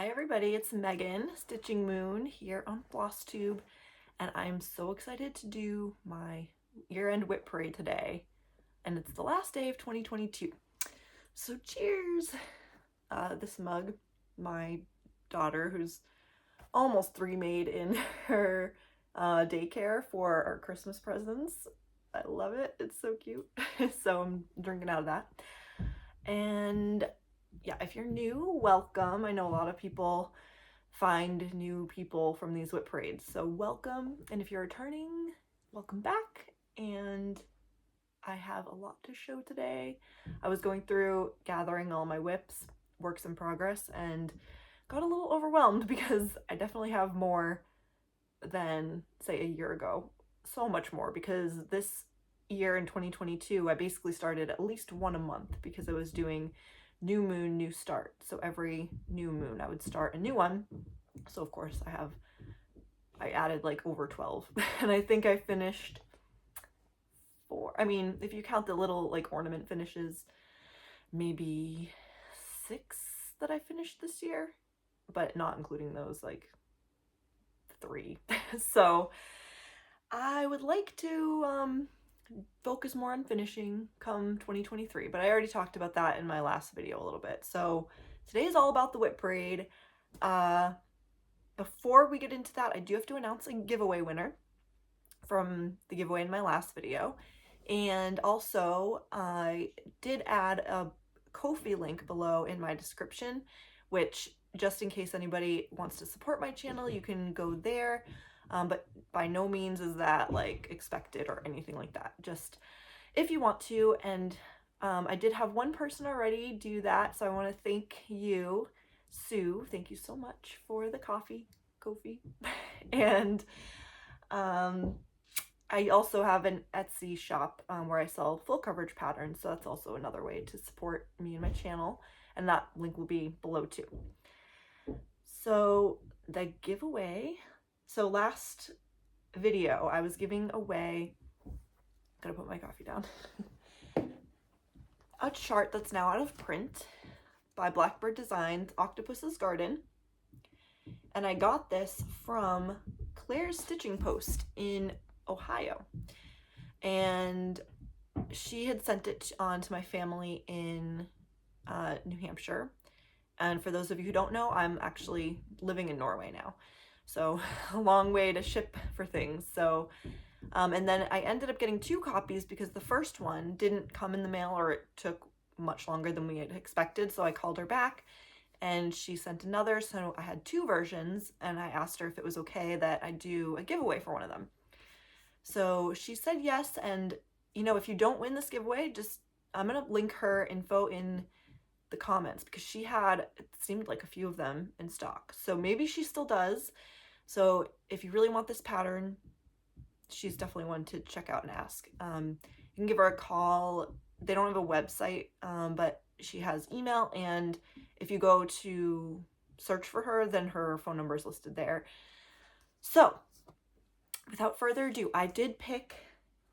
Hi everybody, it's Megan, Stitching Moon here on Flosstube, and I'm so excited to do my year-end WIP parade today, and it's the last day of 2022. So cheers! This mug, my daughter, who's almost 3, made in her daycare for our Christmas presents. I love it, it's so cute. So I'm drinking out of that. And yeah, if you're new, welcome. I know a lot of people find new people from these WIP parades, so welcome. And if you're returning, welcome back. And I have a lot to show today. I was going through gathering all my WIPs, works in progress, and got a little overwhelmed because I definitely have more than, say, a year ago. So much more, because this year in 2022, I basically started at least one a month because I was doing new moon, new start. So every new moon I would start a new one. So of course I added like over 12 and I think I finished 4. I mean, if you count the little like ornament finishes, maybe 6 that I finished this year, but not including those like 3. So I would like to focus more on finishing come 2023, but I already talked about that in my last video a little bit. So today is all about the WIP parade. Before we get into that, I do have to announce a giveaway winner from the giveaway in my last video. And also I did add a Ko-fi link below in my description, which just in case anybody wants to support my channel, you can go there. But by no means is that like expected or anything like that. Just if you want to. And I did have one person already do that, so I want to thank you, Sue. Thank you so much for the Ko-fi. And I also have an Etsy shop where I sell full coverage patterns, so that's also another way to support me and my channel, and that link will be below too. So the giveaway. So last video, I was giving away, gotta put my coffee down, a chart that's now out of print by Blackbird Designs, Octopus's Garden. And I got this from Claresstitchingpost in Ohio. And she had sent it on to my family in New Hampshire. And for those of you who don't know, I'm actually living in Norway now. So a long way to ship for things. So, and then I ended up getting 2 copies because the first one didn't come in the mail, or it took much longer than we had expected. So I called her back and she sent another. So I had 2 versions, and I asked her if it was okay that I do a giveaway for one of them. So she said yes. And you know, if you don't win this giveaway, I'm going to link her info in the comments, because she had, it seemed like, a few of them in stock. So maybe she still does. So if you really want this pattern, she's definitely one to check out and ask. You can give her a call. They don't have a website, but she has email, and if you go to search for her, then her phone number is listed there. So without further ado, I did pick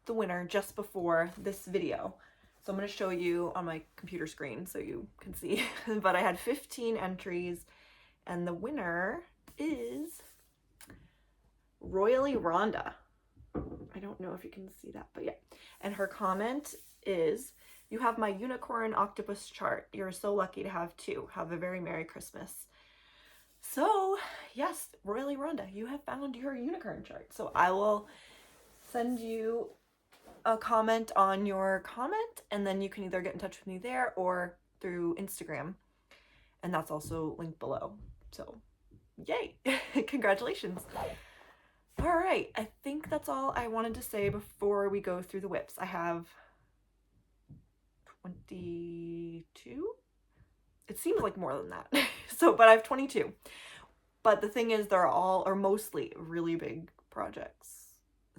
the winner just before this video. So I'm going to show you on my computer screen so you can see. But I had 15 entries, and the winner is Royally Rhonda. I don't know if you can see that, but yeah. And her comment is, "You have my unicorn octopus chart. You're so lucky to have 2. Have a very Merry Christmas." So yes, Royally Rhonda, you have found your unicorn chart. So I will send you a comment on your comment, and then you can either get in touch with me there or through Instagram, and that's also linked below. So yay. Congratulations. All right, I think that's all I wanted to say before we go through the WIPs. I have 22. It seems like more than that. So, but I have 22. But the thing is, they're all, or mostly, really big projects.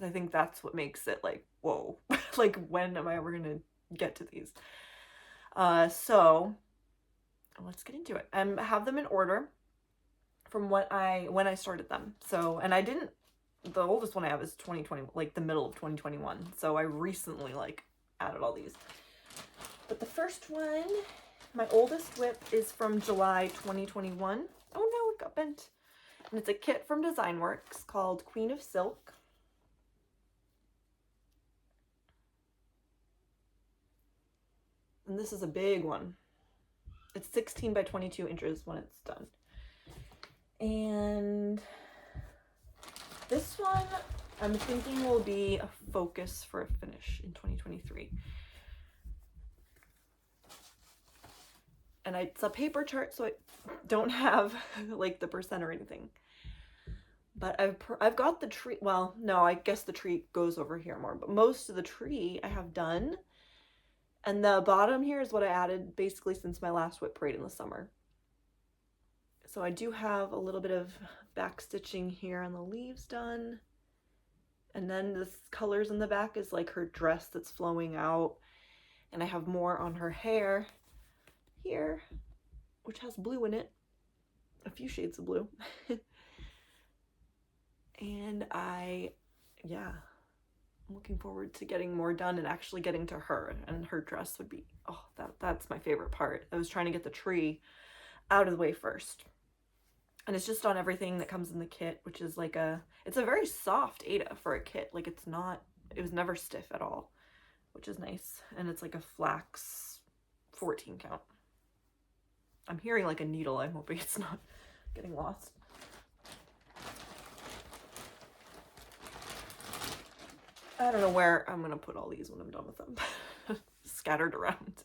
I think that's what makes it like, whoa, like, when am I ever gonna get to these? So let's get into it. I have them in order from when I started them. So, and I didn't, the oldest one I have is 2020, like the middle of 2021. So I recently like added all these. But the first one, my oldest WIP, is from July 2021. Oh no, development. And it's a kit from Design Works called Queen of Silk. And this is a big one. It's 16 by 22 inches when it's done. And this one I'm thinking will be a focus for a finish in 2023. And it's a paper chart, so I don't have like the percent or anything. But I've got the tree. Well, no, I guess the tree goes over here more, but most of the tree I have done. And the bottom here is what I added basically since my last WIP parade in the summer. So I do have a little bit of back stitching here on the leaves done. And then this colors in the back is like her dress that's flowing out. And I have more on her hair here, which has blue in it, a few shades of blue. And I'm looking forward to getting more done and actually getting to her, and her dress would be, oh, that's my favorite part. I was trying to get the tree out of the way first. And it's just on everything that comes in the kit, which is like it's a very soft Aida for a kit. Like it was never stiff at all, which is nice. And it's like a flax 14 count. I'm hearing like a needle. I'm hoping it's not getting lost. I don't know where I'm gonna put all these when I'm done with them. Scattered around.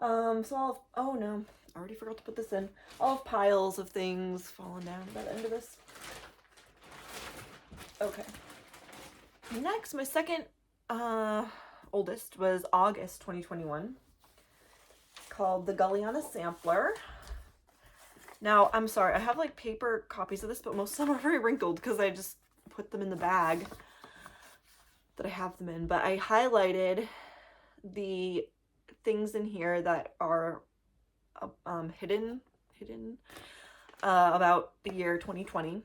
So oh no, I already forgot to put this in. I'll have piles of things falling down by the end of this. Okay. Next, my second oldest was August 2021, called the Gulliana Sampler. Now, I'm sorry, I have like paper copies of this, but most of them are very wrinkled because I just put them in the bag that I have them in. But I highlighted the things in here that are hidden about the year 2020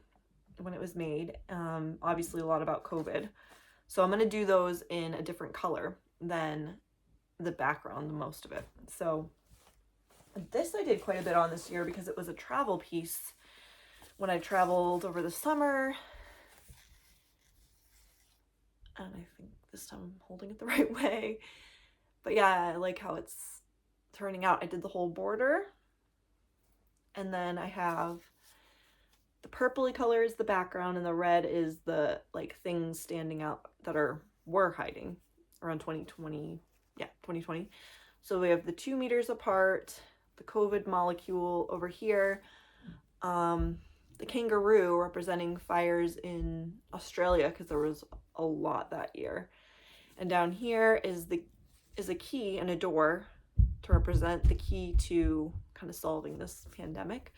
when it was made. Obviously a lot about COVID. So I'm going to do those in a different color than the background, most of it. So this I did quite a bit on this year because it was a travel piece when I traveled over the summer. And I think this time I'm holding it the right way. But yeah, I like how it's turning out. I did the whole border. And then I have the purpley color is the background, and the red is the like things standing out that were hiding around 2020. Yeah, 2020. So we have the 2 meters apart, the COVID molecule over here, the kangaroo representing fires in Australia because there was a lot that year. And down here is a key and a door to represent the key to kind of solving this pandemic.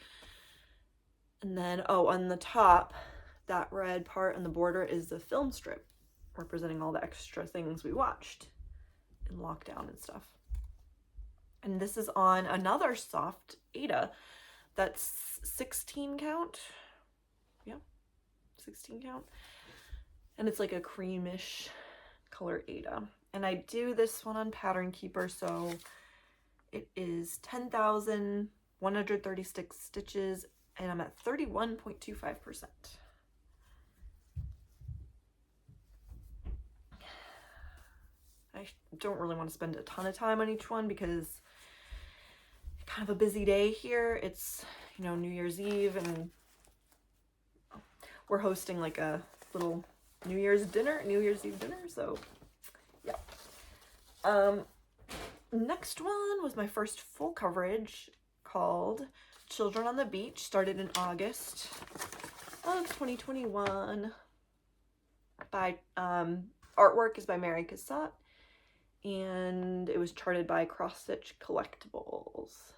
And then, oh, on the top, that red part on the border is the film strip representing all the extra things we watched in lockdown and stuff. And this is on another soft Aida that's 16 count. Yeah, 16 count. And it's like a creamish color Aida. And I do this one on Pattern Keeper, so it is 10,136 stitches, and I'm at 31.25%. I don't really want to spend a ton of time on each one because it's kind of a busy day here. It's, you know, New Year's Eve, and we're hosting like a little New Year's Eve dinner, so yeah. Next one was my first full coverage called Children on the Beach, started in August of 2021. By artwork is by Mary Cassatt, and it was charted by Cross Stitch Collectibles.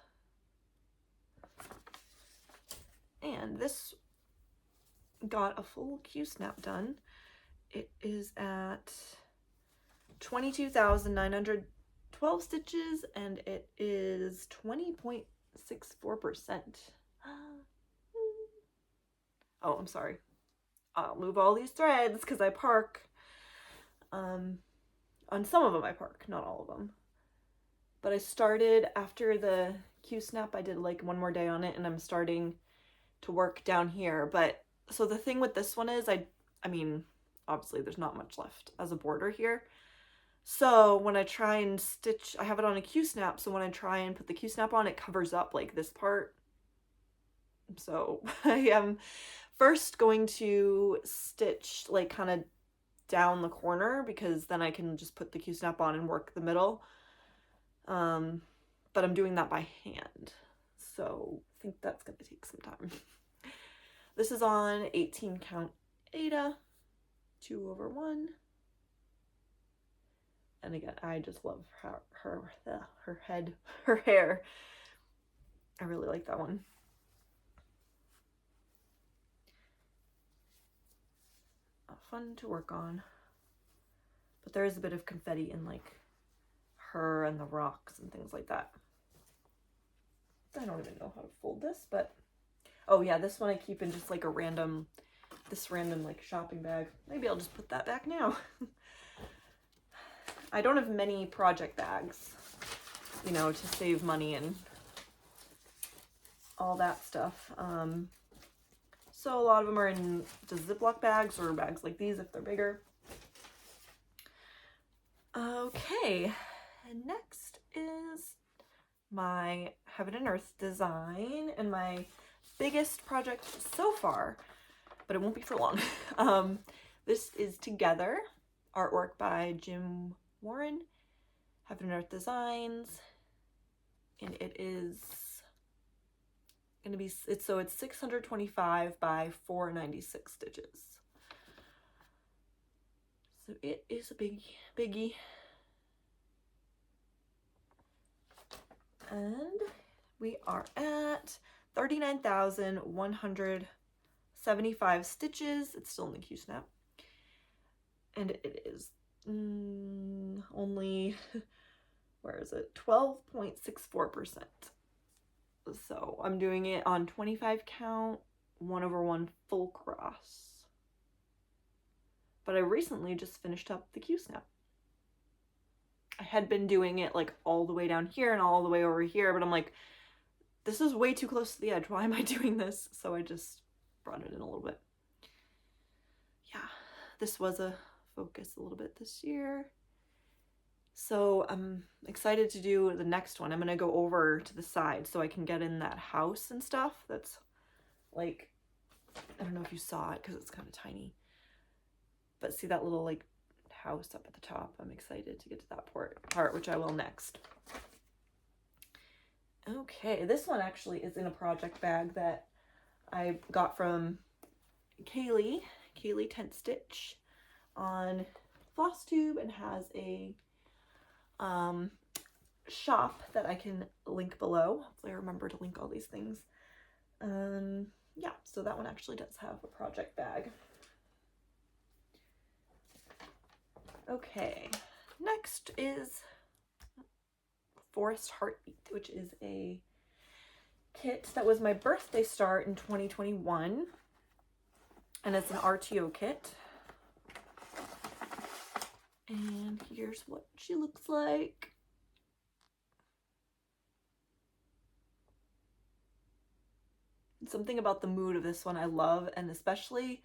And this got a full Q-snap done. It is at 22,912 stitches, and it is 20.64%. Oh, I'm sorry. I'll move all these threads because I park. On some of them I park, not all of them. But I started after the Q-snap. I did like one more day on it, and I'm starting to work down here. But so the thing with this one is I mean, obviously there's not much left as a border here. So when I try and stitch, I have it on a Q-snap, so when I try and put the Q-snap on, it covers up like this part. So I am first going to stitch like kind of down the corner, because then I can just put the Q-snap on and work the middle. But I'm doing that by hand, so I think that's going to take some time. This is on 18 count Aida, 2/1. And again, I just love her head, her hair. I really like that one. Fun to work on. But there is a bit of confetti in like her and the rocks and things like that. I don't even know how to fold this, but oh yeah, this one I keep in just like a random, this random like shopping bag. Maybe I'll just put that back now. I don't have many project bags, you know, to save money and all that stuff. So a lot of them are in just Ziploc bags or bags like these if they're bigger. Okay, and next is my Heaven and Earth design, and my biggest project so far, but it won't be for long. This is Together, artwork by Jim Warren, Heaven and Earth Designs, and it is gonna be, it's 625 by 496 stitches. So it is a biggie. And we are at 39,175 stitches. It's still in the Q-snap. And it is only, where is it? 12.64%. So I'm doing it on 25 count, 1/1 full cross. But I recently just finished up the Q-snap. I had been doing it like all the way down here and all the way over here, but I'm like, this is way too close to the edge. Why am I doing this? So I just brought it in a little bit. Yeah, this was a focus a little bit this year. So I'm excited to do the next one. I'm going to go over to the side so I can get in that house and stuff. That's like, I don't know if you saw it because it's kind of tiny. But see that little like house up at the top? I'm excited to get to that part, which I will next. Okay, this one actually is in a project bag that I got from Kaylee Tent Stitch on Flosstube, and has a shop that I can link below. Hopefully I remember to link all these things. Yeah, so that one actually does have a project bag. Okay, next is Forest Heartbeat, which is a kit that was my birthday start in 2021, and it's an RTO kit. And here's what she looks like. Something about the mood of this one I love, and especially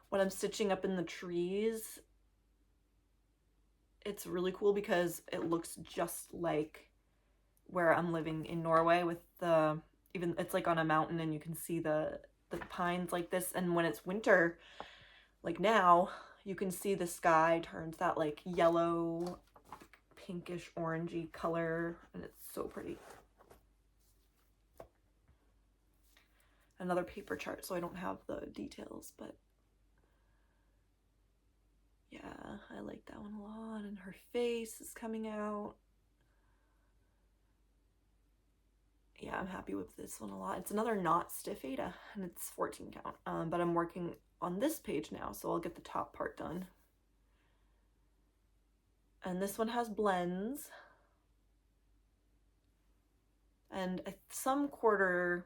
when I'm stitching up in the trees, it's really cool because it looks just like where I'm living in Norway, with the, even it's like on a mountain and you can see the pines like this. And when it's winter, like now, you can see the sky turns that like yellow, pinkish, orangey color, and it's so pretty. Another paper chart, so I don't have the details, but yeah, I like that one a lot. And her face is coming out. Yeah, I'm happy with this one a lot. It's another not stiff Aida, and it's 14 count, but I'm working on this page now, so I'll get the top part done. And this one has blends and some 1/4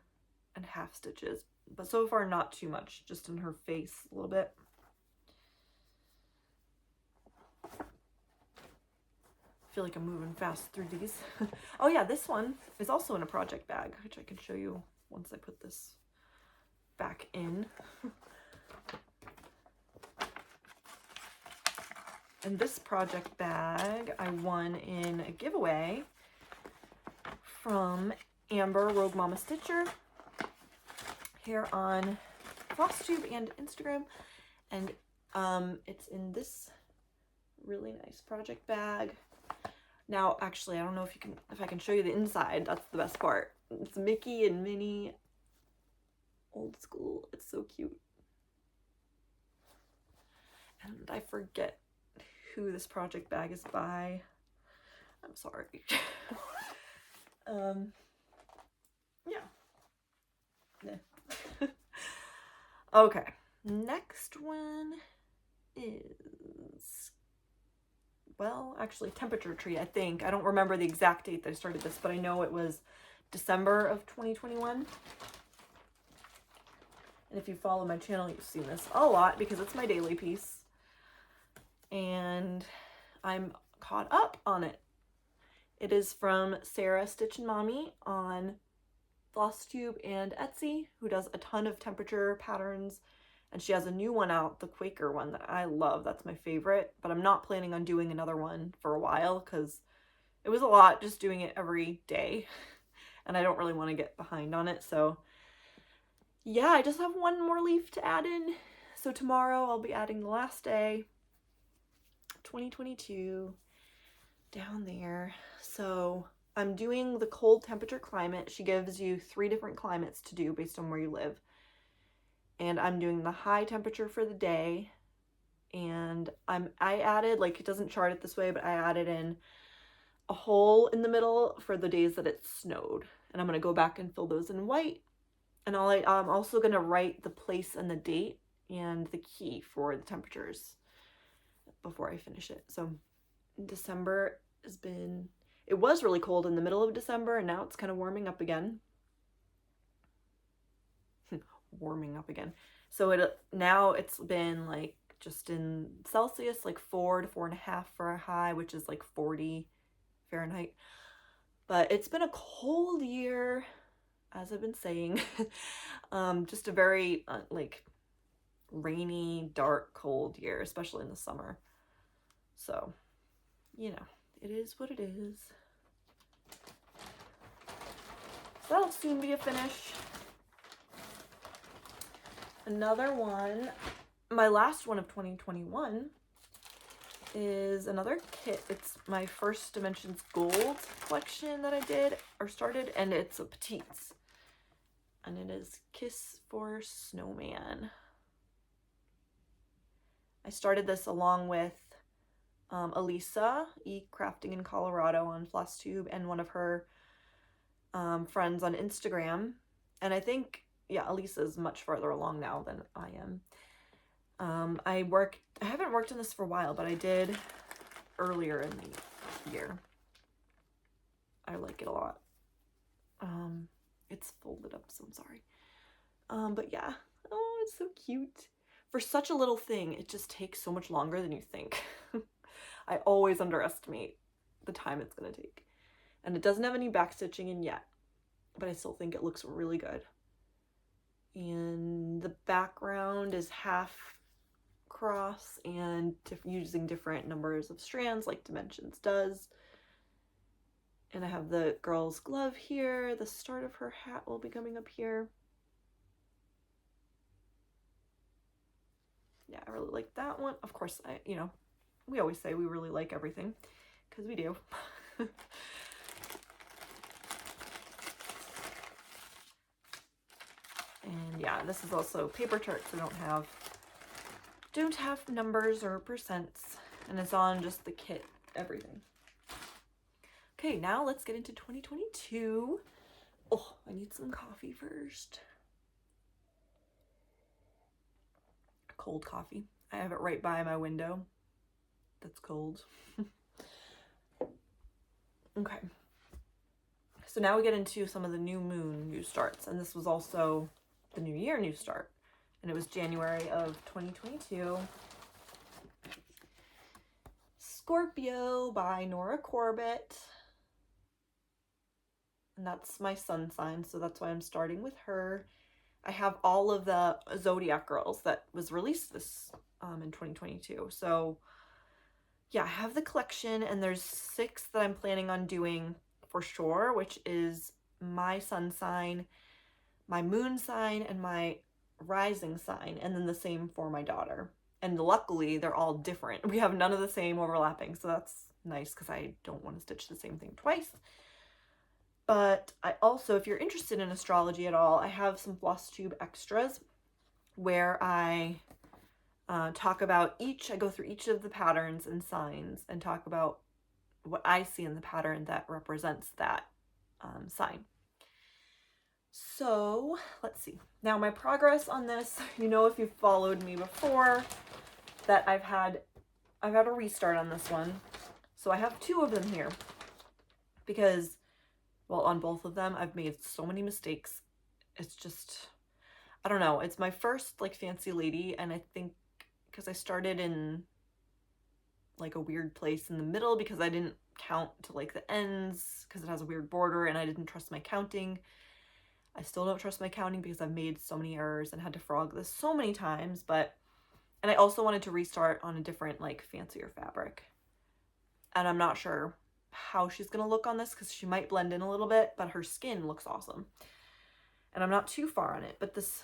and half stitches, but so far not too much, just in her face a little bit. I feel like I'm moving fast through these. Oh yeah, this one is also in a project bag, which I can show you once I put this back in. And this project bag I won in a giveaway from Amber, Rogue Mama Stitcher, here on Flosstube and Instagram. And it's in this really nice project bag. Now, actually, I don't know if I can show you the inside. That's the best part. It's Mickey and Minnie, old school. It's so cute. And I forget who this project bag is by. I'm sorry. Yeah. Okay, next one is, well, actually Temperature Tree, I think. I don't remember the exact date that I started this, but I know it was December of 2021. And if you follow my channel, you've seen this a lot because it's my daily piece. And I'm caught up on it. It is from Sarah Stitchin' Mommy on Flosstube and Etsy, who does a ton of temperature patterns. And she has a new one out, the Quaker one, that I love. That's my favorite. But I'm not planning on doing another one for a while because it was a lot just doing it every day. And I don't really want to get behind on it. So yeah, I just have one more leaf to add in. So tomorrow I'll be adding the last day, 2022, down there. So I'm doing the cold temperature climate. She gives you 3 different climates to do based on where you live. And I'm doing the high temperature for the day. And I added, like, it doesn't chart it this way, but I added in a hole in the middle for the days that it snowed. And I'm going to go back and fill those in white. And I'm also going to write the place and the date and the key for the temperatures before I finish it. So December has been, it was really cold in the middle of December, and now it's kind of warming up again. Warming up again. So now it's been like just in Celsius, like 4 to 4.5 for a high, which is like 40 Fahrenheit. But it's been a cold year, as I've been saying. Just a very like rainy, dark, cold year, especially in the summer. So, you know, it is what it is. So that'll soon be a finish. Another one, my last one of 2021, is another kit. It's my First Dimensions Gold collection that I did or started, and it's a Petites. And it is Kiss for Snowman. I started this along with Elisa, Crafting in Colorado on Flosstube, and one of her friends on Instagram. And I think, yeah, Elisa is much farther along now than I am. I haven't worked on this for a while, but I did earlier in the year. I like it a lot. It's folded up, so I'm sorry. But yeah, oh, it's so cute. For such a little thing, it just takes so much longer than you think. I always underestimate the time it's gonna take. And it doesn't have any backstitching in yet, but I still think it looks really good. And the background is half cross and using different numbers of strands like Dimensions does. And I have the girl's glove here. The start of her hat will be coming up here. Yeah, I really like that one. Of course, we always say we really like everything, because we do. And yeah, this is also paper charts. I don't have numbers or percents, and it's on just the kit, everything. Okay, now let's get into 2022. Oh, I need some coffee first. Cold coffee. I have it right by my window. That's cold. Okay. So now we get into some of the new moon new starts, and this was also the new year new start, and it was January of 2022. Scorpio by Nora Corbett, and that's my sun sign, so that's why I'm starting with her. I have all of the Zodiac girls that was released this in 2022. So yeah, I have the collection, and there's 6 that I'm planning on doing for sure, which is my sun sign, my moon sign, and my rising sign, and then the same for my daughter. And luckily they're all different. We have none of the same overlapping, so that's nice because I don't want to stitch the same thing twice. But I also, if you're interested in astrology at all, I have some Flosstube extras where I talk about I go through each of the patterns and signs and talk about what I see in the pattern that represents that sign. So let's see. Now my progress on this, you know, if you've followed me before, that I've had a restart on this one. So I have 2 of them here because, well, on both of them I've made so many mistakes. It's just, I don't know. It's my first like fancy lady, and I think because I started in like a weird place in the middle because I didn't count to like the ends because it has a weird border, and I didn't trust my counting. I still don't trust my counting because I've made so many errors and had to frog this so many times, and I also wanted to restart on a different, like, fancier fabric. And I'm not sure how she's gonna look on this because she might blend in a little bit, but her skin looks awesome. And I'm not too far on it, but this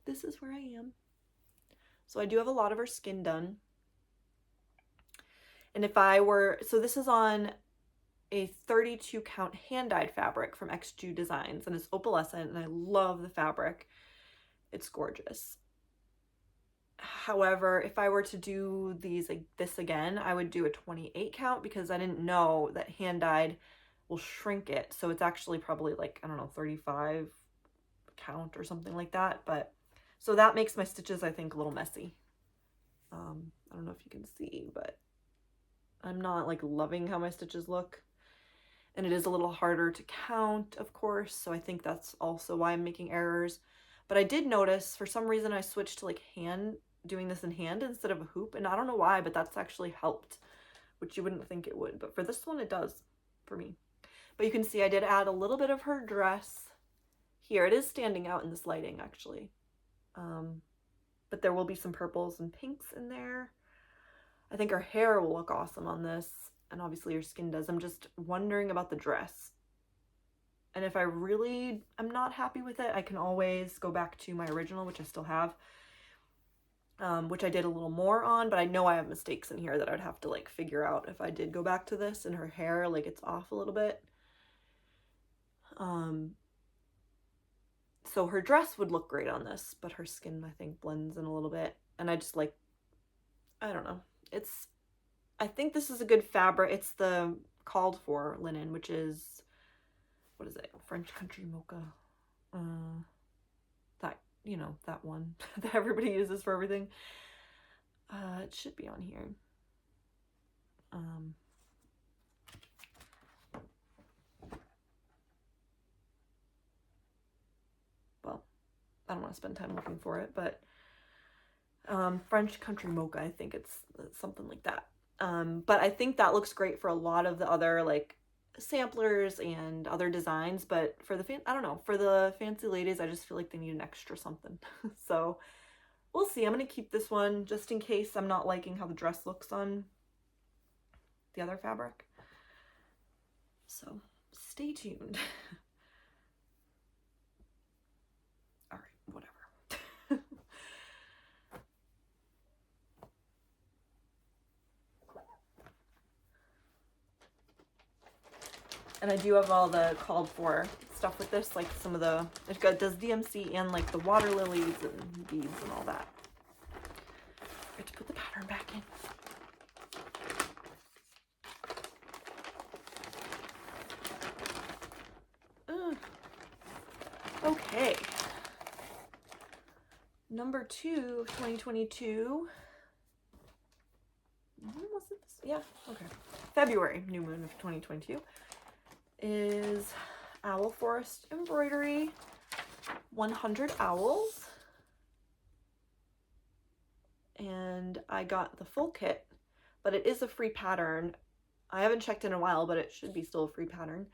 is where I am. So I do have a lot of her skin done. And if I were, so this is on a 32 count hand-dyed fabric from XG Designs, and it's opalescent, and I love the fabric. It's gorgeous. However, if I were to do these like this again, I would do a 28 count because I didn't know that hand-dyed will shrink it. So it's actually probably like, I don't know, 35 count or something like that. But so that makes my stitches, I think, a little messy. I don't know if you can see, but I'm not like loving how my stitches look. And it is a little harder to count, of course, so I think that's also why I'm making errors. But I did notice, for some reason, I switched to like doing this in hand instead of a hoop, and I don't know why, but that's actually helped, which you wouldn't think it would, but for this one it does for me. But you can see I did add a little bit of her dress here. It is standing out in this lighting, actually. But there will be some purples and pinks in there. I think her hair will look awesome on this, and obviously her skin does. I'm just wondering about the dress. And if I really am not happy with it, I can always go back to my original, which I still have, which I did a little more on, but I know I have mistakes in here that I'd have to like figure out if I did go back to this. And her hair, like, it's off a little bit. So her dress would look great on this, but her skin, I think, blends in a little bit. And I just like, I don't know. I think this is a good fabric. It's the called for linen, which is, what is it? French Country Mocha. That, you know, that one that everybody uses for everything. It should be on here. Well, I don't want to spend time looking for it, but French Country Mocha, I think it's something like that. But I think that looks great for a lot of the other like samplers and other designs, but for the I don't know, for the fancy ladies, I just feel like they need an extra something. So we'll see. I'm gonna keep this one just in case I'm not liking how the dress looks on the other fabric. So stay tuned. All right, whatever. And I do have all the called for stuff with this, like some of the, it does DMC and like the water lilies and beads and all that. I have to put the pattern back in. Okay. Number 2 of 2022. Was it this? Yeah, okay. February, new moon of 2022. Is Owl Forest Embroidery 100 owls, and I got the full kit, but it is a free pattern. I haven't checked in a while, but it should be still a free pattern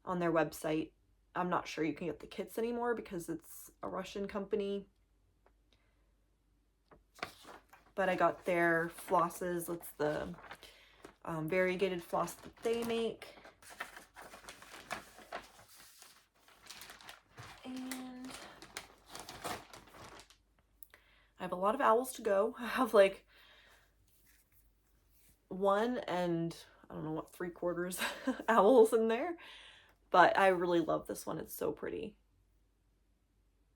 on their website. I'm not sure you can get the kits anymore because it's a Russian company. But I got their flosses. It's the variegated floss that they make. And I have a lot of owls to go. I have like 1 and I don't know what, 3/4 owls in there. But I really love this one. It's so pretty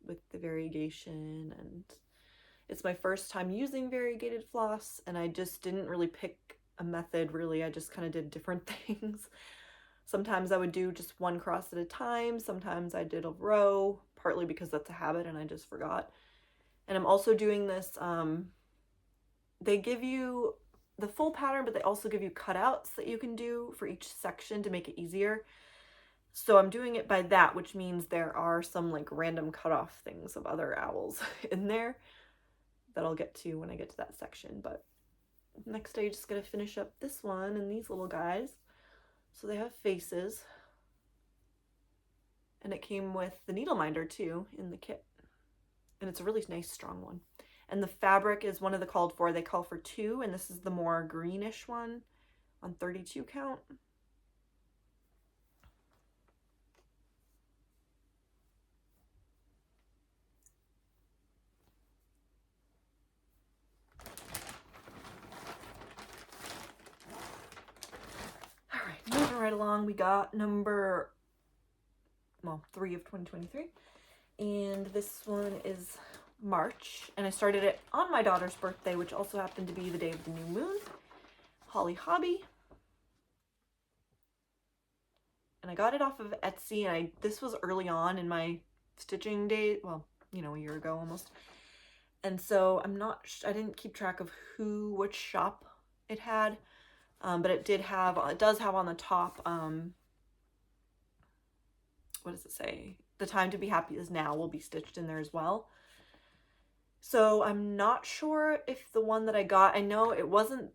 with the variegation, and it's my first time using variegated floss, and I just didn't really pick a method really. I just kind of did different things. Sometimes I would do just 1 cross at a time. Sometimes I did a row, partly because that's a habit and I just forgot. And I'm also doing this, they give you the full pattern, but they also give you cutouts that you can do for each section to make it easier. So I'm doing it by that, which means there are some like random cutoff things of other owls in there that I'll get to when I get to that section. But next I just gotta finish up this one and these little guys. So they have faces. And it came with the needle minder too in the kit. And it's a really nice strong one. And the fabric is one of the called for. They call for 2, and this is the more greenish one on 32 count. Moving right along, we got number 3 of 2023, and this one is March, and I started it on my daughter's birthday, which also happened to be the day of the new moon. Holly Hobby, and I got it off of Etsy, and this was early on in my stitching day, well, you know, a year ago almost, and so I didn't keep track of which shop it had. But it does have on the top, what does it say? The time to be happy is now will be stitched in there as well. So I'm not sure if the one that I got, I know it wasn't,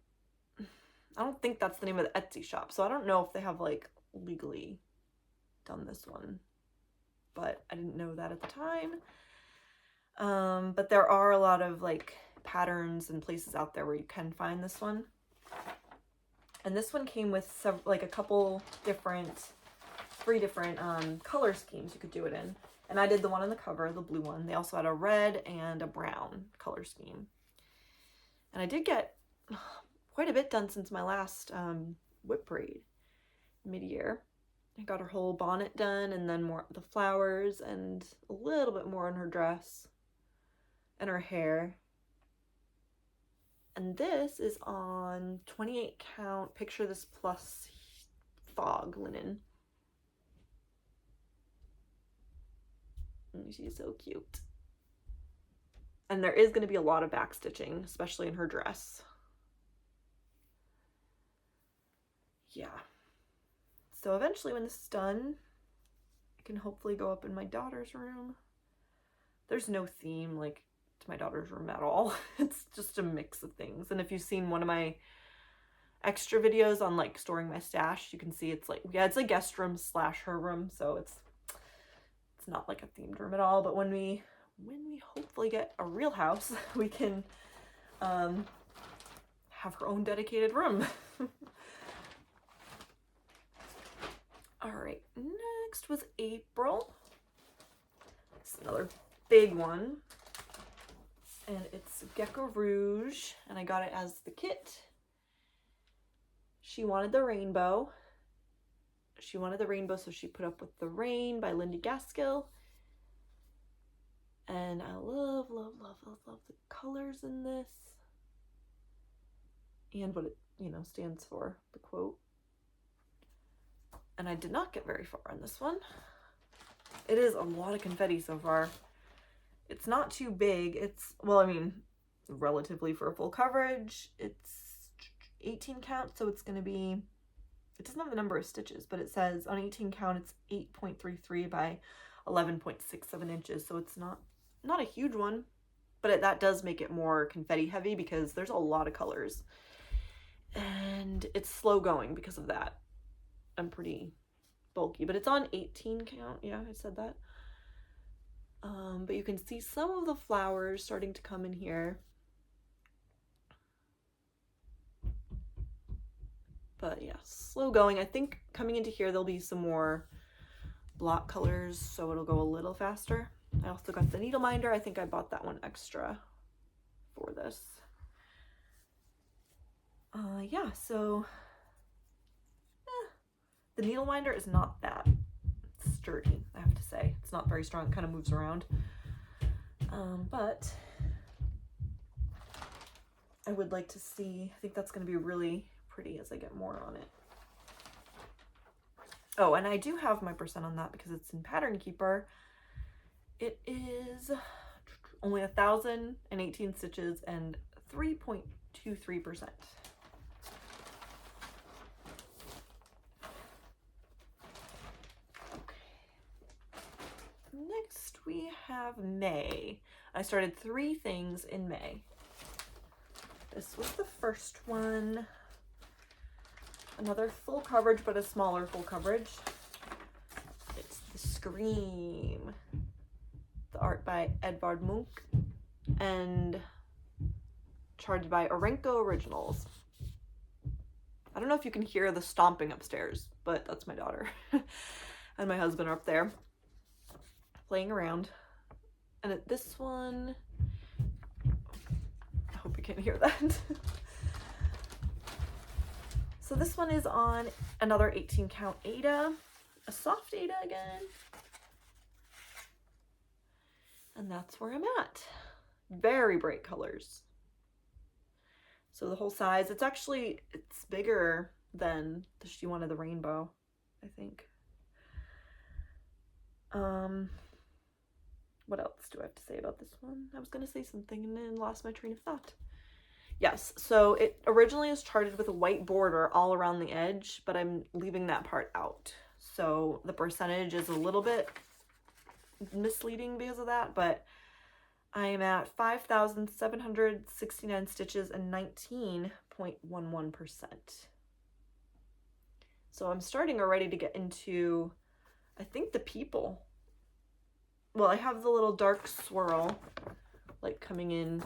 I don't think that's the name of the Etsy shop. So I don't know if they have like legally done this one, but I didn't know that at the time. But there are a lot of like patterns and places out there where you can find this one. And this one came with like a couple different, 3 different color schemes you could do it in. And I did the one on the cover, the blue one. They also had a red and a brown color scheme. And I did get quite a bit done since my last WIP braid mid-year. I got her whole bonnet done, and then more the flowers and a little bit more on her dress and her hair. And this is on 28 count, picture this plus fog linen. And she's so cute. And there is going to be a lot of back stitching, especially in her dress. Yeah. So eventually when this is done, it can hopefully go up in my daughter's room. There's no theme like to my daughter's room at all. It's just a mix of things. And if you've seen one of my extra videos on like storing my stash, you can see it's like, yeah, it's a guest room / her room, so it's not like a themed room at all. But when we hopefully get a real house, we can have her own dedicated room. All right, next was April. It's another big one, and it's Gecko Rouge, and I got it as the kit. She wanted the rainbow. So she put up with the Rain by Lindy Gaskill. And I love the colors in this. And what it, stands for, the quote. And I did not get very far on this one. It is a lot of confetti so far. It's not too big. It's, well, I mean, relatively for full coverage. It's 18 count, so it's going to be, it doesn't have the number of stitches, but it says on 18 count it's 8.33 by 11.67 inches, so it's not a huge one, but that does make it more confetti heavy because there's a lot of colors. And it's slow going because of that. I'm pretty bulky, but it's on 18 count. Yeah, I said that. But you can see some of the flowers starting to come in here. But yeah, slow going. I think coming into here, there'll be some more block colors, so it'll go a little faster. I also got the needle minder. I think I bought that one extra for this. Yeah, so the needle minder is not that sturdy, I have to say. It's not very strong, it kind of moves around. But I would like to see, I think that's going to be really pretty as I get more on it. Oh, and I do have my percent on that because it's in Pattern Keeper. It is only 1,018 stitches and 3.23%. Next we have May. I started 3 things in May. This was the first one. Another full coverage, but a smaller full coverage. It's the Scream. The art by Edvard Munch and charged by Orenco Originals. I don't know if you can hear the stomping upstairs, but that's my daughter. And my husband are up there playing around. And this one, I hope you can't hear that. So this one is on another 18 count Aida, a soft Aida again. And that's where I'm at. Very bright colors. So the whole size, it's bigger than She Wanted the Rainbow, I think. What else do I have to say about this one? I was going to say something and then lost my train of thought. Yes, so it originally is charted with a white border all around the edge, but I'm leaving that part out. So the percentage is a little bit misleading because of that, but I am at 5,769 stitches and 19.11%. So I'm starting already to get into, I think, the people. Well, I have the little dark swirl like coming in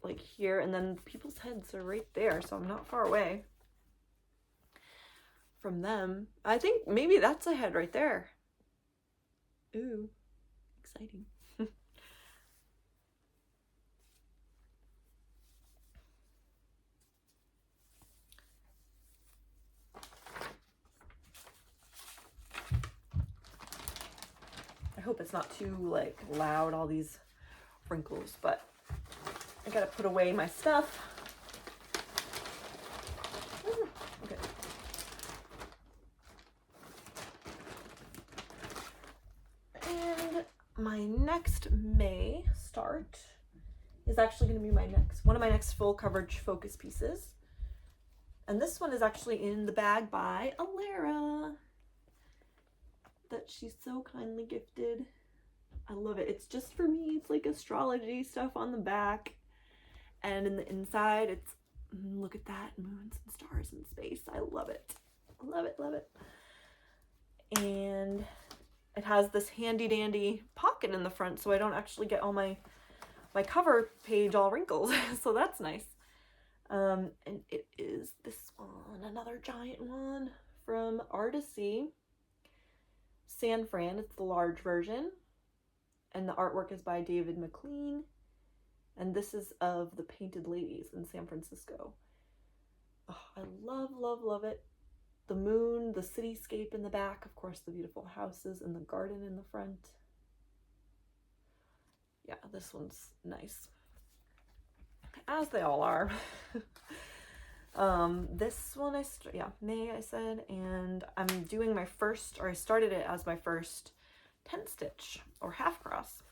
like here, and then people's heads are right there, so I'm not far away from them. I think maybe that's a head right there. Ooh, exciting. I hope it's not too like loud, all these wrinkles, but I gotta put away my stuff. Okay. And my next May start is actually going to be one of my next full coverage focus pieces. And this one is actually in the bag by Alara that she so kindly gifted. I love it. It's just for me. It's like astrology stuff on the back. And in the inside, it's, look at that, moons and stars in space. I love it. Love it, love it. And it has this handy dandy pocket in the front, so I don't actually get all my cover page all wrinkles. So that's nice. And it is this one, another giant one from Artisy. San Fran, it's the large version. And the artwork is by David McLean. And this is of the Painted Ladies in San Francisco. Oh, I love, love, love it. The moon, the cityscape in the back, of course, the beautiful houses and the garden in the front. Yeah, this one's nice. As they all are. This one, May, I said, and I'm doing my first, or I started it as my first 10 stitch or half cross.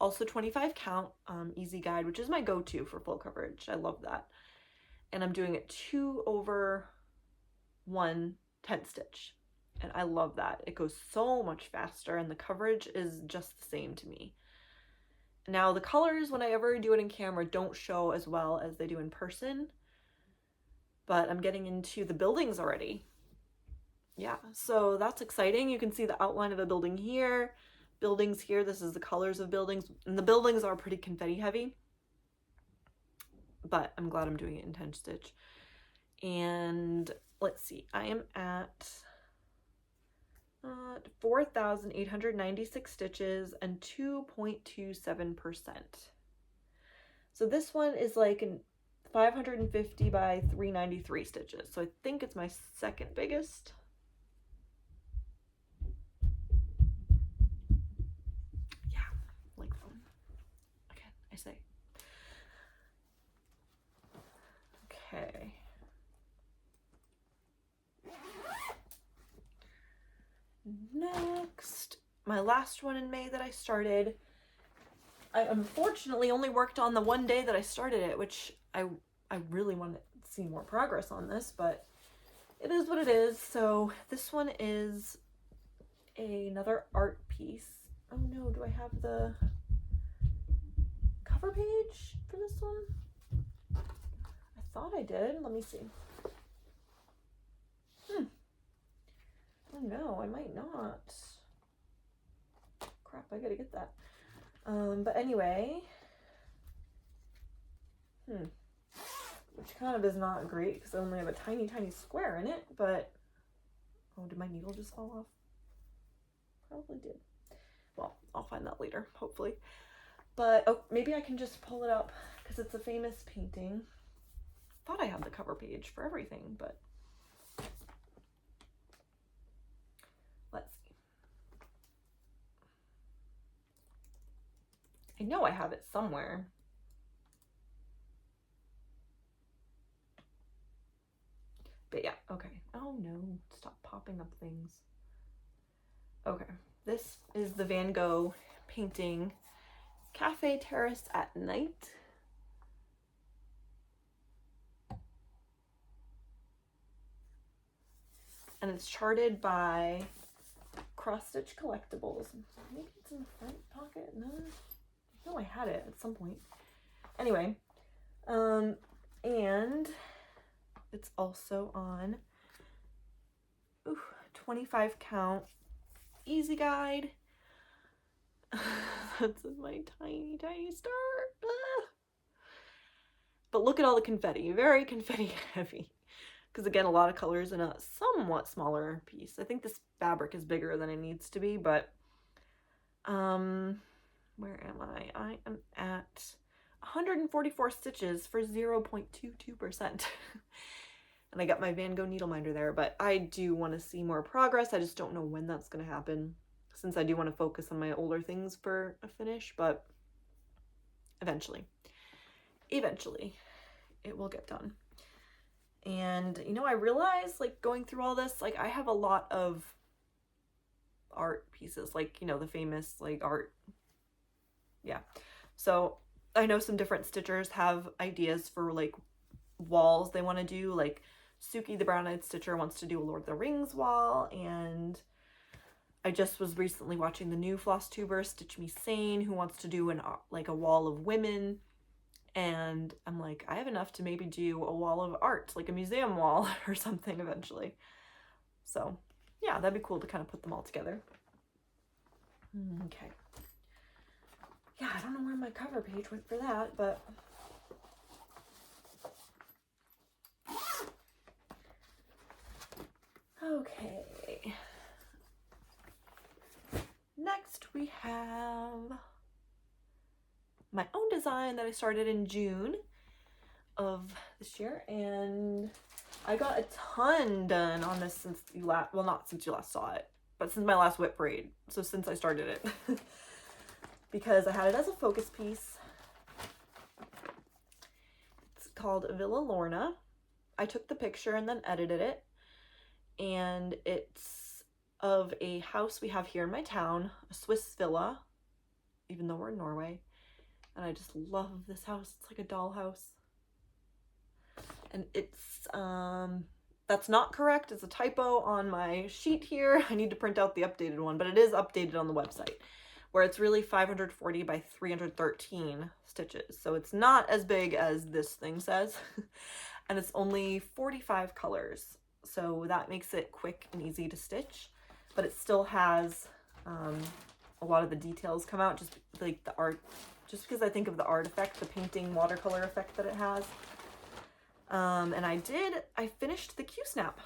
Also 25 count easy guide, which is my go-to for full coverage. I love that. And I'm doing it 2/1 10 stitch. And I love that. It goes so much faster and the coverage is just the same to me. Now the colors, when I ever do it in camera, don't show as well as they do in person. But I'm getting into the buildings already. yeah, so that's exciting. You can see the outline of the building here, buildings here. This is the colors of buildings, and the buildings are pretty confetti heavy, but I'm glad I'm doing it in 10 stitch. And let's see, I am at 4,896 stitches and 2.27%. So this one is like an 550 by 393 stitches. So I think it's my second biggest. Yeah, like fun. Okay, I say. Okay. Next, my last one in May that I started. I unfortunately only worked on the one day that I started it, which I really want to see more progress on this, but it is what it is. So this one is another art piece. Oh no, do I have the cover page for this one? I thought I did. Let me see. Oh no, I might not. Crap, I gotta get that. But anyway, which kind of is not great because I only have a tiny, tiny square in it, but, oh, did my needle just fall off? Probably did. Well, I'll find that later, hopefully. But, oh, maybe I can just pull it up because it's a famous painting. Thought I had the cover page for everything, but let's see. I know I have it somewhere. But yeah, okay. Oh no, stop popping up things. Okay, this is the Van Gogh painting Cafe Terrace at Night. And it's charted by Cross Stitch Collectibles. Maybe it's in the front pocket? No, I had it at some point. Anyway, and it's also on 25 count easy guide. That's my tiny, tiny star. But look at all the confetti, very confetti heavy. Because again, a lot of colors in a somewhat smaller piece. I think this fabric is bigger than it needs to be, but where am I? I am at 144 stitches for 0.22%. And I got my Van Gogh needle minder there, but I do want to see more progress. I just don't know when that's going to happen, since I do want to focus on my older things for a finish, but eventually it will get done. And you know, I realized, like, going through all this, like, I have a lot of art pieces, like, you know, the famous, like, art. Yeah. So I know some different stitchers have ideas for, like, walls they want to do. Like Suki, the brown-eyed stitcher, wants to do a Lord of the Rings wall, and I just was recently watching the new Flosstuber, Stitch Me Sane, who wants to do like a wall of women. And I'm like, I have enough to maybe do a wall of art, like a museum wall or something eventually. So yeah, that'd be cool to kind of put them all together. Okay. Yeah, I don't know where my cover page went for that, but okay. Next we have my own design that I started in June of this year, and I got a ton done on this since you last, well, not since you last saw it, but since my last WIP parade. So since I started it, because I had it as a focus piece. It's called Villa Lorna. I took the picture and then edited it, and it's of a house we have here in my town, a Swiss villa, even though we're in Norway. And I just love this house. It's like a dollhouse. And it's, that's not correct. It's a typo on my sheet here. I need to print out the updated one, but it is updated on the website, where it's really 540 by 313 stitches. So it's not as big as this thing says. And it's only 45 colors. so that makes it quick and easy to stitch, but it still has a lot of the details come out, just like the art, just because I think of the art effect, the painting watercolor effect that it has. And I finished the Q-snap.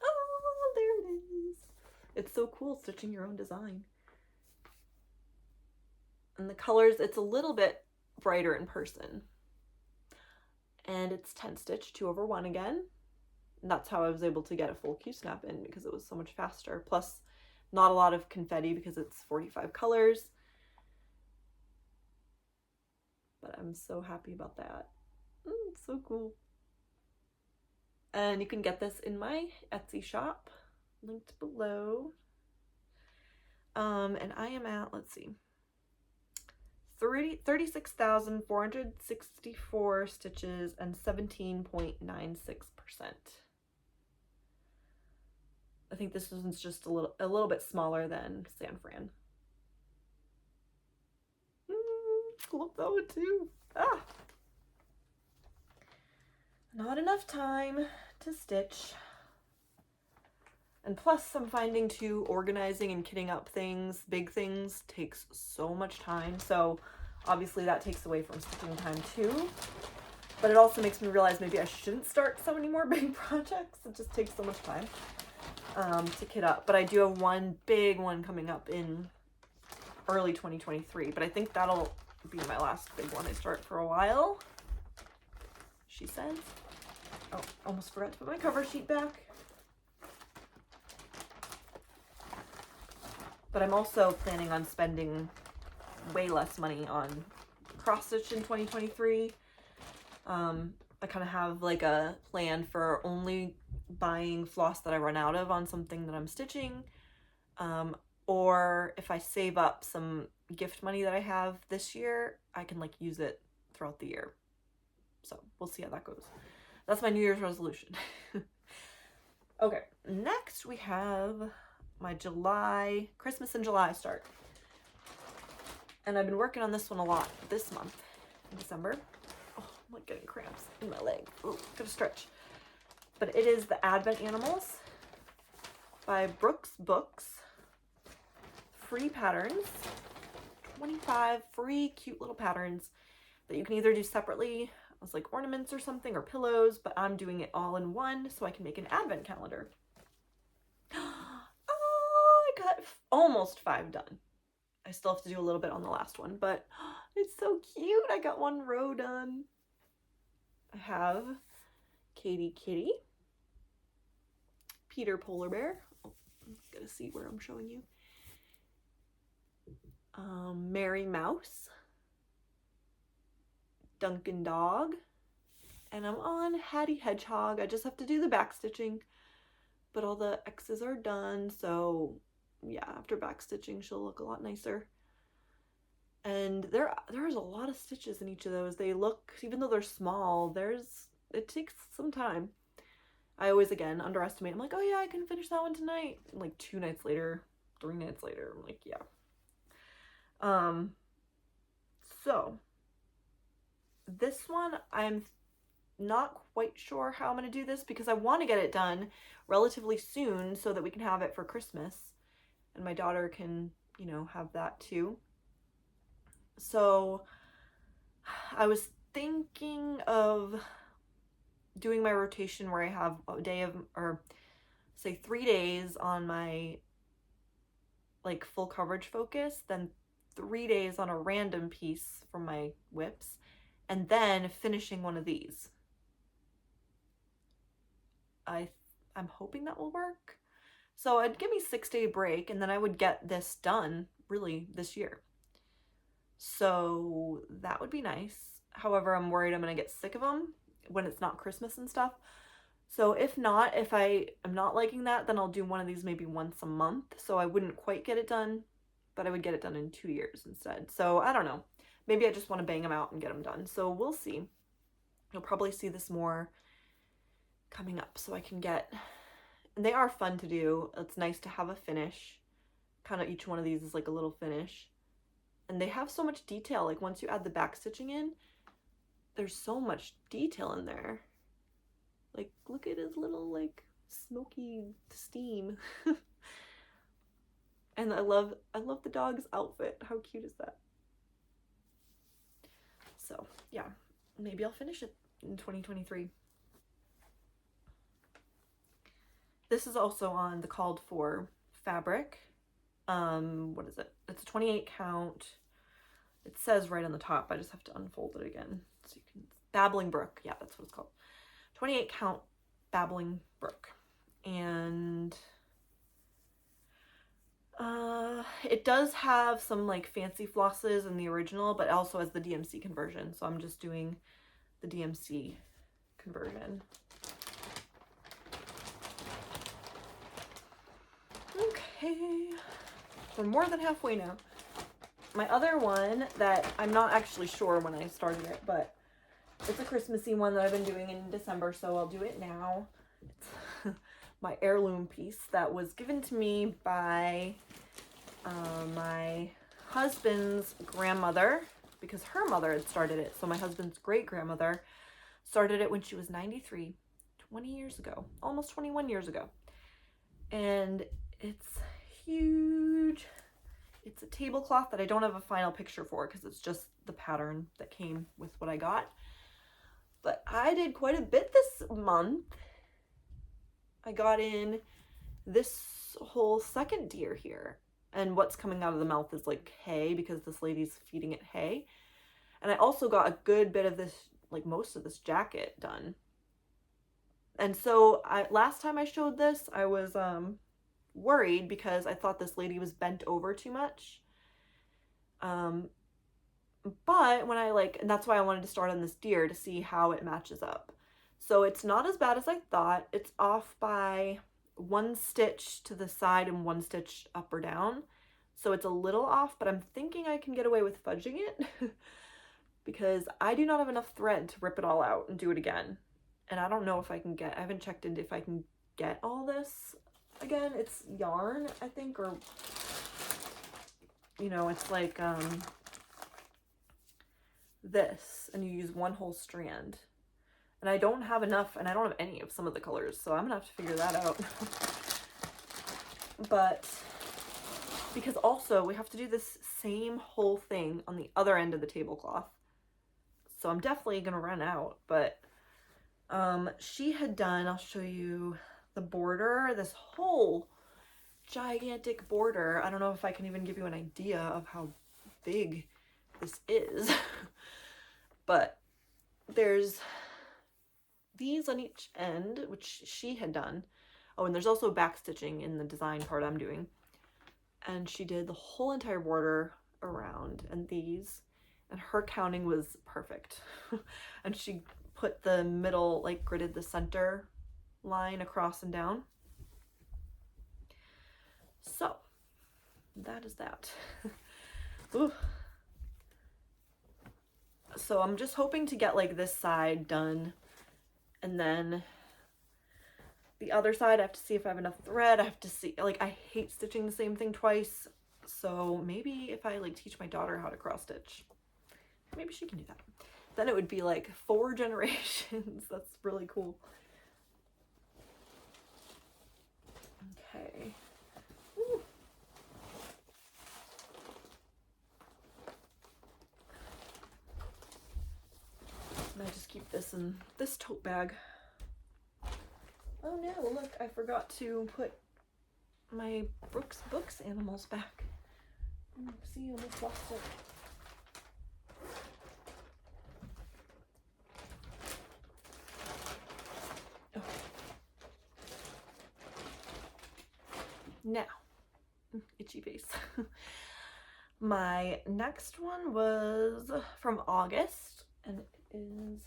Oh, there it is. It's so cool stitching your own design. And the colors, it's a little bit brighter in person. And it's 10 stitch 2/1 again. And that's how I was able to get a full Q-snap in, because it was so much faster. Plus, not a lot of confetti because it's 45 colors. But I'm so happy about that. It's so cool. And you can get this in my Etsy shop, linked below. And I am at, let's see, 36,464 stitches and 17.96%. I think this one's just a little bit smaller than San Fran. Love that one too. Not enough time to stitch. And plus, I'm finding too, organizing and kitting up things, big things, takes so much time. So obviously that takes away from stitching time too. But it also makes me realize maybe I shouldn't start so many more big projects. It just takes so much time to kit up. But I do have one big one coming up in early 2023. But I think that'll be my last big one I start for a while, she says. Oh, almost forgot to put my cover sheet back. But I'm also planning on spending way less money on cross stitch in 2023. I kind of have like a plan for only buying floss that I run out of on something that I'm stitching. Or if I save up some gift money that I have this year, I can like use it throughout the year. So we'll see how that goes. That's my New Year's resolution. Okay, next we have my Christmas in July start. And I've been working on this one a lot this month, in December. Oh, I'm like getting cramps in my leg. Oh, gotta stretch. But it is the Advent Animals by Brooks Books. Free patterns, 25 free cute little patterns that you can either do separately as like ornaments or something, or pillows, but I'm doing it all in one so I can make an advent calendar. Oh, I got almost 5 done. I still have to do a little bit on the last one, but it's so cute. I got 1 row done. I have Katie Kitty, Peter Polar Bear. Oh, I'm gonna see where I'm showing you. Mary Mouse, Duncan Dog, and I'm on Hattie Hedgehog. I just have to do the back stitching, but all the X's are done, so yeah, after back stitching she'll look a lot nicer. And there's a lot of stitches in each of those. They look, even though they're small, it takes some time. I always, again, underestimate. I'm like, oh yeah, I can finish that one tonight. And like 2 nights later, 3 nights later, I'm like, yeah. So this one, I'm not quite sure how I'm going to do this, because I want to get it done relatively soon so that we can have it for Christmas and my daughter can, you know, have that too. So I was thinking of doing my rotation where I have a day of, or say 3 days on my like full coverage focus, then 3 days on a random piece from my WIPs, and then finishing one of these. I'm hoping that will work. So I'd give me a 6-day break, and then I would get this done really this year. So that would be nice. However, I'm worried I'm gonna get sick of them when it's not Christmas and stuff. So if not, if I am not liking that, then I'll do one of these maybe once a month. So I wouldn't quite get it done, but I would get it done in 2 years instead. So I don't know. Maybe I just want to bang them out and get them done. So we'll see. You'll probably see this more coming up, so I can get, and they are fun to do. It's nice to have a finish. Kind of each one of these is like a little finish. And they have so much detail. Like once you add the back stitching in, there's so much detail in there. Like, look at his little, like, smoky steam. And I love the dog's outfit. How cute is that? So, yeah, maybe I'll finish it in 2023. This is also on the called for fabric. What is it? It's a 28 count. It says right on the top. I just have to unfold it again so you can. Babbling Brook. Yeah, that's what it's called. 28 count Babbling Brook. And it does have some like fancy flosses in the original, but also has the DMC conversion. So I'm just doing the DMC conversion. Okay, we're more than halfway now. My other one that I'm not actually sure when I started it, but it's a Christmassy one that I've been doing in December, so I'll do it now. It's my heirloom piece that was given to me by my husband's grandmother, because her mother had started it. So my husband's great-grandmother started it when she was 93, 20 years ago, almost 21 years ago. And it's huge. It's a tablecloth that I don't have a final picture for because it's just the pattern that came with what I got. But I did quite a bit this month. I got in this whole second deer here. And what's coming out of the mouth is like hay because this lady's feeding it hay. And I also got a good bit of this, like most of this jacket done. And so last time I showed this, I was worried because I thought this lady was bent over too much. But when and that's why I wanted to start on this deer to see how it matches up. So it's not as bad as I thought. It's off by 1 stitch to the side and 1 stitch up or down. So it's a little off, but I'm thinking I can get away with fudging it because I do not have enough thread to rip it all out and do it again. And I don't know if I can I haven't checked into if I can get all this again. It's yarn, I think, or, you know, it's like this, and you use 1 whole strand. And I don't have enough, and I don't have any of some of the colors, so I'm gonna have to figure that out. But because also we have to do this same whole thing on the other end of the tablecloth, so I'm definitely gonna run out. But she had done, I'll show you the border, this whole gigantic border. I don't know if I can even give you an idea of how big this is. But there's these on each end, which she had done. Oh, and there's also back stitching in the design part I'm doing. And she did the whole entire border around, and these, and her counting was perfect. And she put the middle, like gridded the center line across and down. So that is that. Ooh. So I'm just hoping to get like this side done, and then the other side I have to see if I have enough thread. I have to see, like, I hate stitching the same thing twice, so maybe if I like teach my daughter how to cross stitch, maybe she can do that. Then it would be like 4 generations. That's really cool. Okay. Ooh. And I just keep this in this tote bag. Oh no, look, I forgot to put my Brooks Books animals back. See, I almost lost it. Oh. Now, itchy face. My next one was from August, and it is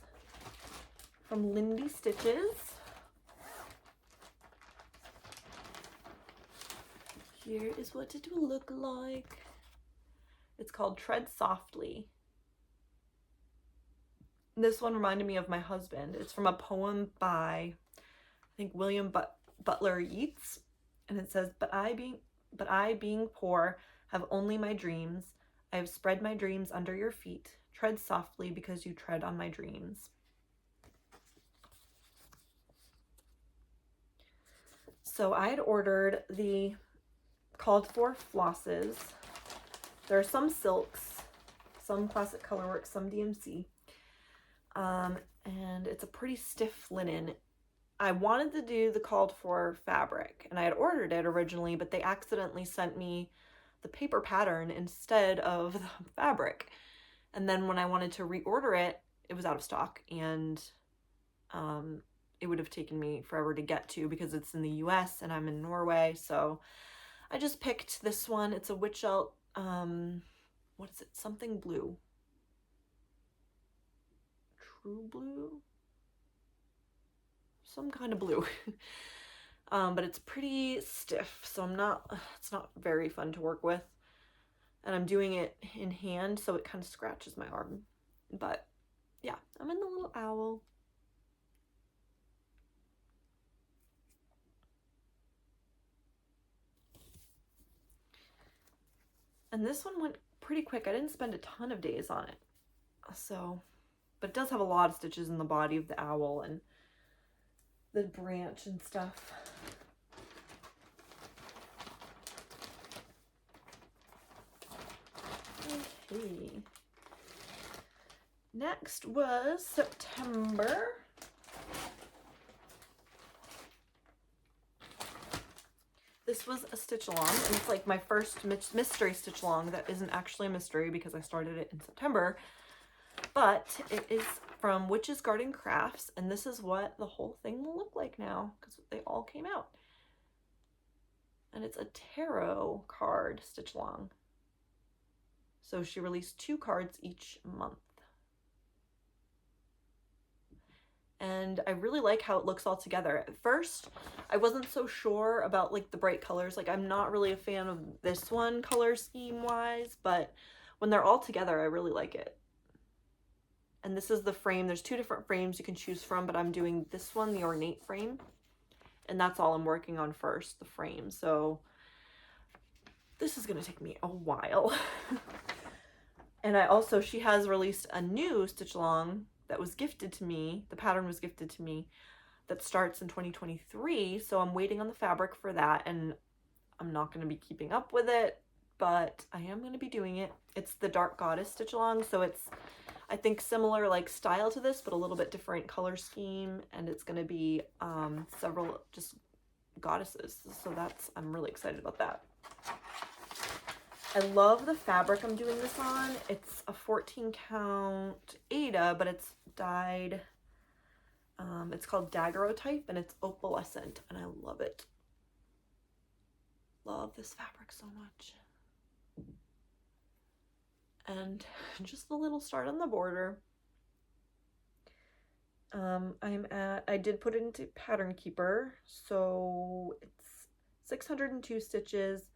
from Lindy Stitches. Here is what it will look like. It's called Tread Softly. This one reminded me of my husband. It's from a poem by, I think, William Butler Yeats, and it says, But I being poor have only my dreams. I have spread my dreams under your feet. Tread softly because you tread on my dreams. So I had ordered the called for flosses. There are some silks, some classic colorwork, some DMC. And it's a pretty stiff linen. I wanted to do the called for fabric, and I had ordered it originally, but they accidentally sent me the paper pattern instead of the fabric. And then when I wanted to reorder it, it was out of stock, and it would have taken me forever to get to because it's in the US and I'm in Norway. So I just picked this one. It's a Witchelt, what is it? Something blue. True blue? Some kind of blue. But it's pretty stiff, so it's not very fun to work with. And I'm doing it in hand, so it kind of scratches my arm. But yeah, I'm in the little owl. And this one went pretty quick. I didn't spend a ton of days on it. So, but it does have a lot of stitches in the body of the owl and the branch and stuff. Okay. Next was September. This was a stitch along, and it's like my first mystery stitch along that isn't actually a mystery because I started it in September, but it is from Witch's Garden Crafts, and this is what the whole thing will look like now because they all came out. And it's a tarot card stitch along. So she released 2 cards each month. And I really like how it looks all together. At first, I wasn't so sure about like the bright colors. Like, I'm not really a fan of this one color scheme wise, but when they're all together, I really like it. And this is the frame. There's 2 different frames you can choose from, but I'm doing this one, the ornate frame. And that's all I'm working on first, the frame. So this is gonna take me a while. And she has released a new stitch along that was gifted to me. The pattern was gifted to me that starts in 2023. So I'm waiting on the fabric for that, and I'm not going to be keeping up with it, but I am going to be doing it. It's the Dark Goddess stitch along. So it's, I think, similar like style to this, but a little bit different color scheme. And it's going to be several just goddesses. So I'm really excited about that. I love the fabric I'm doing this on. It's a 14 count Aida, but it's dyed, it's called daguerreotype, and it's opalescent, and I love it. Love this fabric so much. And just a little start on the border. I did put it into Pattern Keeper, so it's 602 stitches.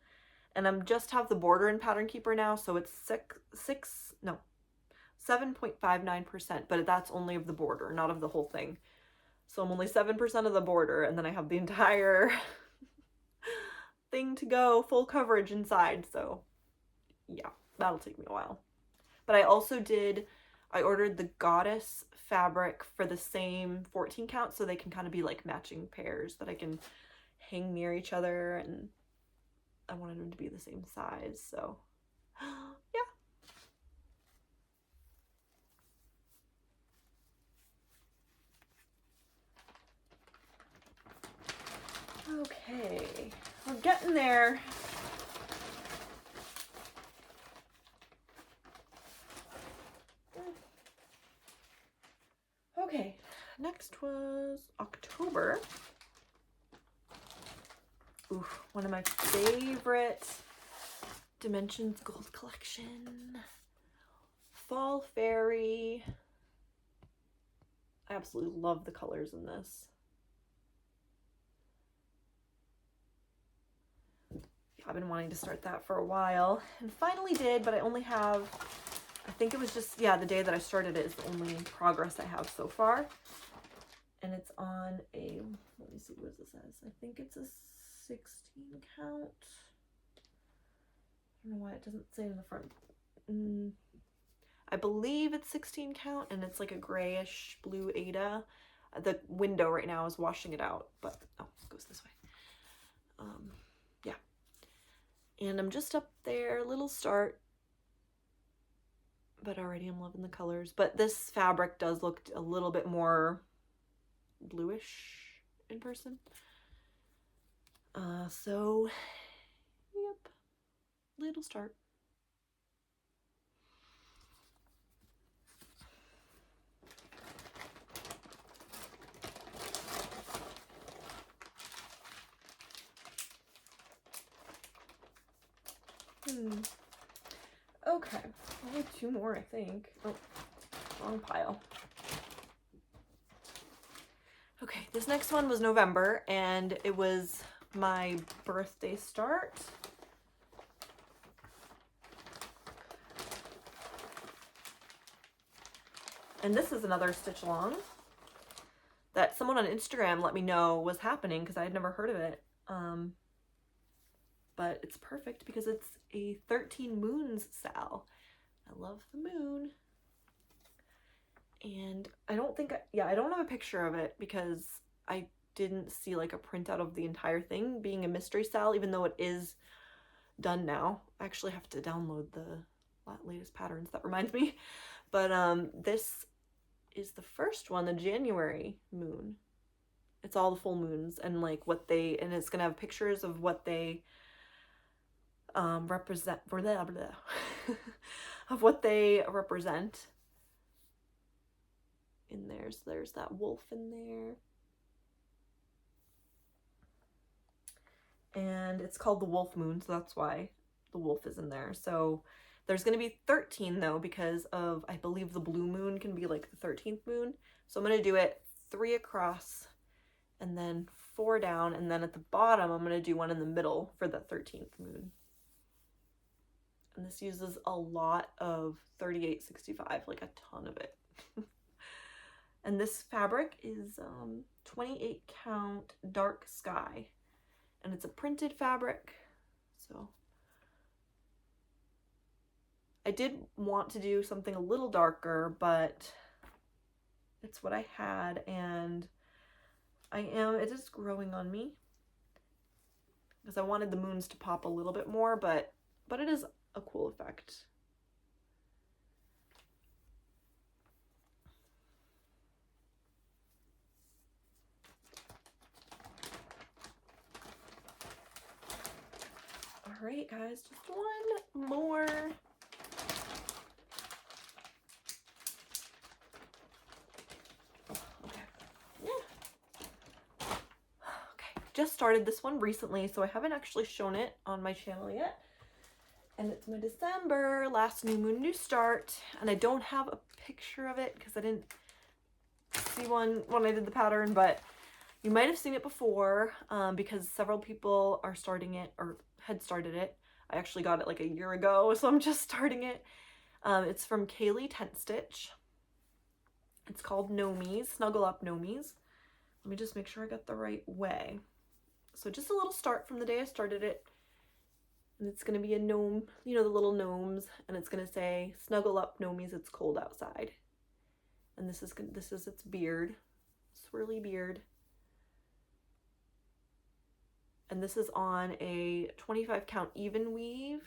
And I'm just have the border in Pattern Keeper now, so it's 7.59%, but that's only of the border, not of the whole thing. So I'm only 7% of the border, and then I have the entire thing to go, full coverage inside. So yeah, that'll take me a while. But I ordered the goddess fabric for the same 14 count, so they can kind of be like matching pairs that I can hang near each other, and I wanted them to be the same size, so yeah. Okay, we're getting there. Okay, next was October. Oof, one of my favorite Dimensions Gold collection. Fall Fairy. I absolutely love the colors in this. I've been wanting to start that for a while and finally did, but I only have, I think it was just, yeah, the day that I started it is the only progress I have so far. And it's on a, let me see what this says. I think it's a 16 count. I don't know why it doesn't say in the front. I believe it's 16 count, and it's like a grayish blue Aida. The window right now is washing it out, but oh, it goes this way. Yeah. And I'm just up there, little start. But already I'm loving the colors. But this fabric does look a little bit more bluish in person. So, yep, little start. Okay, only 2 more, I think. Oh, wrong pile. Okay, this next one was November, and it was my birthday start. And this is another stitch along that someone on Instagram let me know was happening because I had never heard of it. But it's perfect because it's a 13 moons sal. I love the moon. And I don't think, I don't have a picture of it because I didn't see like a printout of the entire thing being a mystery sal, even though it is done now. I actually have to download the latest patterns, that reminds me. But this is the first one, the January moon. It's all the full moons and like what they, and it's gonna have pictures of what they represent, of what they represent in there. So there's that wolf in there. And it's called the wolf moon, so that's why the wolf is in there. So there's going to be 13 though, because of, I believe the blue moon can be like the 13th moon. So I'm going to do it 3 across and then 4 down. And then at the bottom, I'm going to do one in the middle for the 13th moon. And this uses a lot of 3865, like a ton of it. And this fabric is 28 count dark sky. And it's a printed fabric. So I did want to do something a little darker, but it's what I had, and it is growing on me because I wanted the moons to pop a little bit more, but it is a cool effect. All right, guys, just one more. Just started this one recently, so I haven't actually shown it on my channel yet. And it's my December last new moon new start, and I don't have a picture of it because I didn't see one when I did the pattern, but you might have seen it before because several people are starting it or had started it. I actually got it like a year ago, so I'm just starting it. It's from Kaylee Tent Stitch. It's called Nomies, Snuggle Up Nomies. Let me just make sure I got the right way. So just a little start from the day I started it. And it's going to be a gnome, you know, the little gnomes. And it's going to say, snuggle up, Nomies, it's cold outside. And this is its beard, swirly beard. And this is on a 25 count even weave.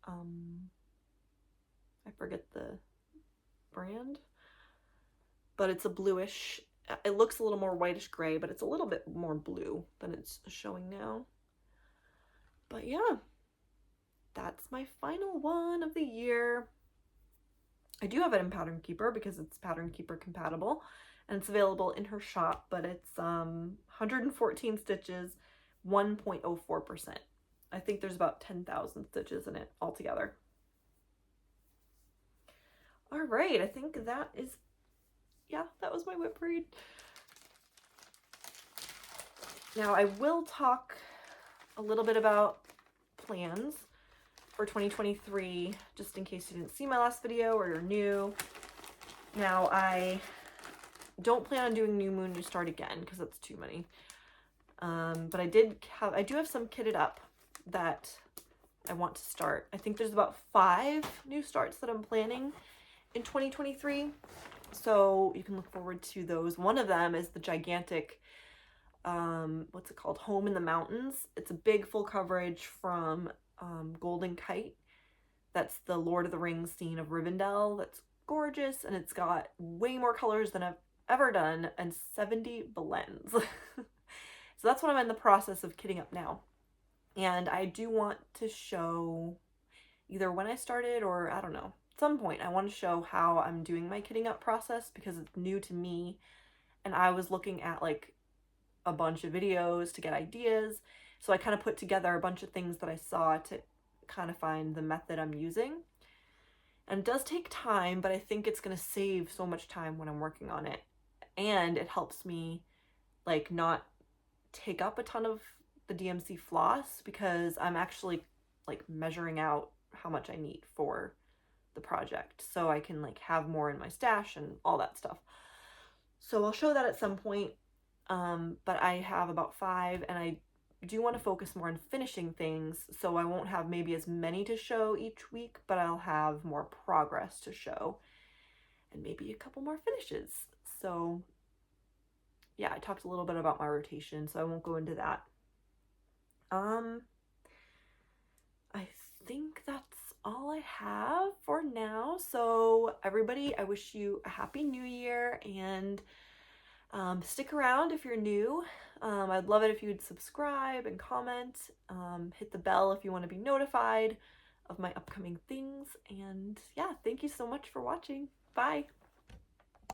I forget the brand, but it's a bluish. It looks a little more whitish gray, but it's a little bit more blue than it's showing now. But yeah, that's my final one of the year. I do have it in Pattern Keeper because it's Pattern Keeper compatible, and it's available in her shop, but it's 114 stitches, 1.04%. I think there's about 10,000 stitches in it altogether. All right, I think that is, yeah, that was my WIP read. Now I will talk a little bit about plans for 2023, just in case you didn't see my last video or you're new. Now I don't plan on doing New Moon New Start again because that's too many. But I do have some kitted up that I want to start. I think there's about 5 new starts that I'm planning in 2023. So you can look forward to those. One of them is the gigantic what's it called? Home in the Mountains. It's a big full coverage from Golden Kite. That's the Lord of the Rings scene of Rivendell. That's gorgeous, and it's got way more colors than I've ever done and 70 blends. So that's what I'm in the process of kitting up now. And I do want to show either when I started or I don't know, at some point I want to show how I'm doing my kitting up process because it's new to me. And I was looking at like a bunch of videos to get ideas. So I kind of put together a bunch of things that I saw to kind of find the method I'm using. And it does take time, but I think it's going to save so much time when I'm working on it. And it helps me like not take up a ton of the DMC floss because I'm actually like measuring out how much I need for the project so I can like have more in my stash and all that stuff. So I'll show that at some point, but I have about 5 and I do want to focus more on finishing things, so I won't have maybe as many to show each week, but I'll have more progress to show and maybe a couple more finishes. So yeah, I talked a little bit about my rotation, so I won't go into that. I think that's all I have for now. So everybody, I wish you a happy new year, and stick around if you're new. I'd love it if you'd subscribe and comment, hit the bell if you want to be notified of my upcoming things, and yeah, thank you so much for watching. Bye.